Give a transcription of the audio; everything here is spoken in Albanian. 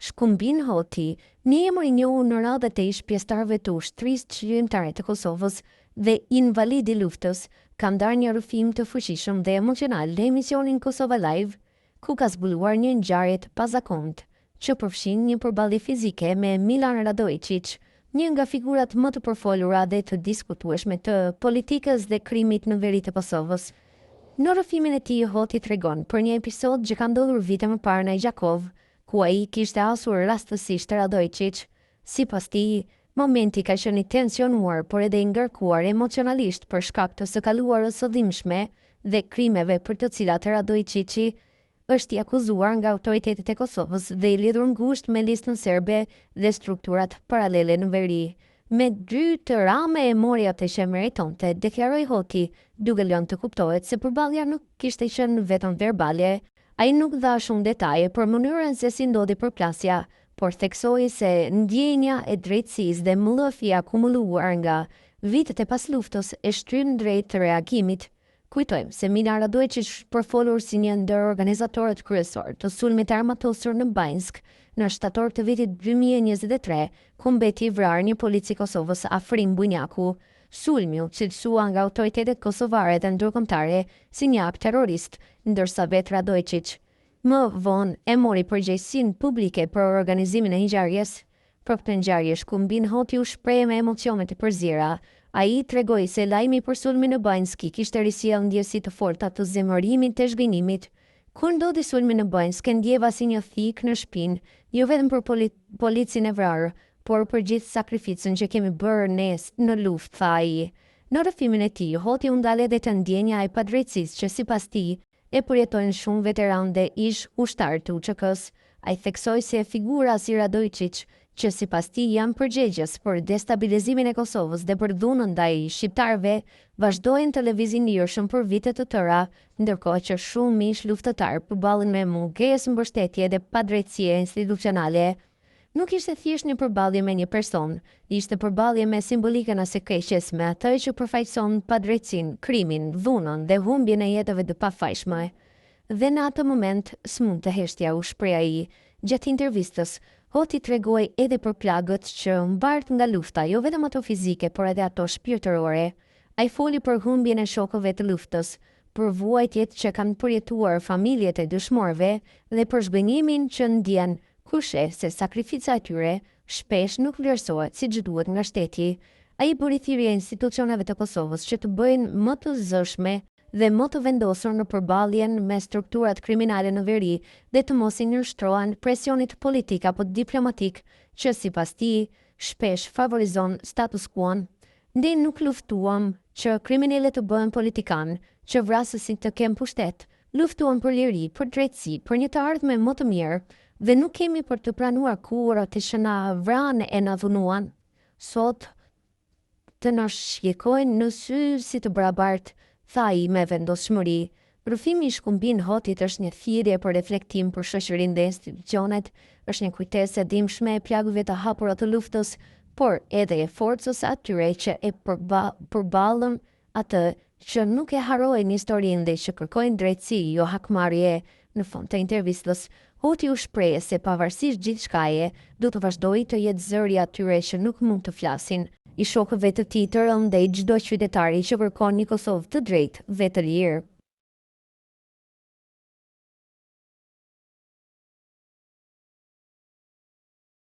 Shkumbin Hoti, një emër i njohur në radhët e ish pjesëtarëve të ushtrisë shqiptare të Kosovës dhe invalidi luftës, ka ndarë një rrëfim të fuqishëm dhe emocional në emisionin Kosova Live, ku ka zbuluar një ngjarje të pazakontë që përfshin një përballje fizike me Milan Radojčić, një nga figurat më të përfolura dhe të diskutueshme të politikës dhe krimit në veri të Kosovës. Në rrëfimin e tij, Hoti tregon për një episod që ka ndodhur vite më parë në Gjakov, ku ai kishte asur rastësisht Radojčić. Sipas tij, momenti ka qenë i tensionuar, por edhe i ngarkuar emocionalisht për shkak të së kaluarës së dhimbshme dhe krimeve për të cilat Radojčići është i akuzuar nga autoritetet e Kosovës dhe i lidhur ngushtë me listën serbe dhe strukturat paralele në veri. Me dy të rame e morja të që meritonte, deklaroi Hoti, duke lënë të kuptohet se përballja nuk kishte qenë vetëm verbale. Ai nuk dha shumë detaje për mënyrën se si ndodhi përplasja, por theksoi se ndjenja e drejtësisë dhe mllëfja akumuluar nga vitet e pasluftës e shtryn drejt të reagimit. Kujtojmë se Milan Radojčić përfolur si një ndër organizatorët kryesor të sulmit armatosur në Banjsk në shtator të vitit 2023, ku mbeti i vrarë një polici Kosovës Afrim Bujnjaku. Sulmi u cilësua nga autoritetet kosovare dhe ndërkombëtare si një akt terrorist, ndërsa vetë Radojčić më vonë e mori përgjegjësinë publike për organizimin e ngjarjes. Për këtë ngjarje Shkumbin Hoti u shpreh me emocione të përzira. Ai tregoi se lajmi për sulmin në Banjsk kishte risjell ndjesi të forta të zemërimit të zhgënjimit. Kur ndodhi sulmi në Banjsk, ndjeva si një thik në shpinë, jo vetëm për policin e vrarë, por për gjithë sakrificën që kemi bërë ne në luftë, tha ai. Në rrëfimin e tij, Hoti u ndal edhe te ndjenja e padrejtësisë që sipas tij e përjetojnë shumë veteranë dhe ish ushtarë të UÇK-s. Ai theksoi se figura si Radojčić, që sipas tij janë përgjegjës për destabilizimin e Kosovës dhe për dhunën ndaj shqiptarëve, vazhdojnë të lëvizin lirshëm për vite të tëra, ndërkohë që shumë ish luftëtarë përballen me mungesë mbështetje dhe padrejtësie institucionale. Nuk ishte thjesht një përballje me një person, ishte përballje me simbolikën e së keqes, me atë që përfaqëson padrejtësinë, krimin, dhunën dhe humbjen e jetëve të pafajshme. Dhe në atë moment s'mund të heshtja, u shpreh ai. Gjatë intervistës, Hoti tregoi edhe për plagët që mbart nga lufta, jo vetëm ato fizike, por edhe ato shpirtërore. Ai foli për humbjen e shokëve të luftës, për vuajtjet që kanë përjetuar familjet e dëshmorëve dhe për zhgënjimin që ndjen kur sheh se sakrifica e tyre shpesh nuk vlerësohet siç duhet nga shteti. Ai bëri thirrje institucioneve të Kosovës që të bëjnë më të zëshme dhe më të vendosur në përballjen me strukturat kriminale në veri dhe të mos i nënshtrohen presionit politik apo diplomatik që sipas tij shpesh favorizon status quo. Ne nuk luftuam që kriminalët të bëhen politikan, që vrasësit të kenë pushtet, luftuam për liri, për drejtësi, për një të ardhme më të mirë, dhe nuk kemi për të pranuar kurrë të që na vranë e na dhunuan. Sot të na shqikojnë në sy si të barabartë, tha ai me vendosshmëri. Rrëfimi i Shkumbin Hotit është një thirrje për reflektim për shoqërinë dhe institucionet, është një kujtesë e dhimbshme e plagëve të hapura të luftës, por edhe e forcës atyre që e përballën atë që nuk e harrojnë historinë dhe që kërkojnë drejtësi, jo hakmarrje. Në fund të intervistës, Hoti u shpreh se pavarësisht gjithçkaje, do të vazhdojë të jetë zëri atyre që nuk mund të flasin, i shokëve të tij të rëndë ndaj çdo qytetari që kërkon një Kosovë të drejtë dhe të lirë.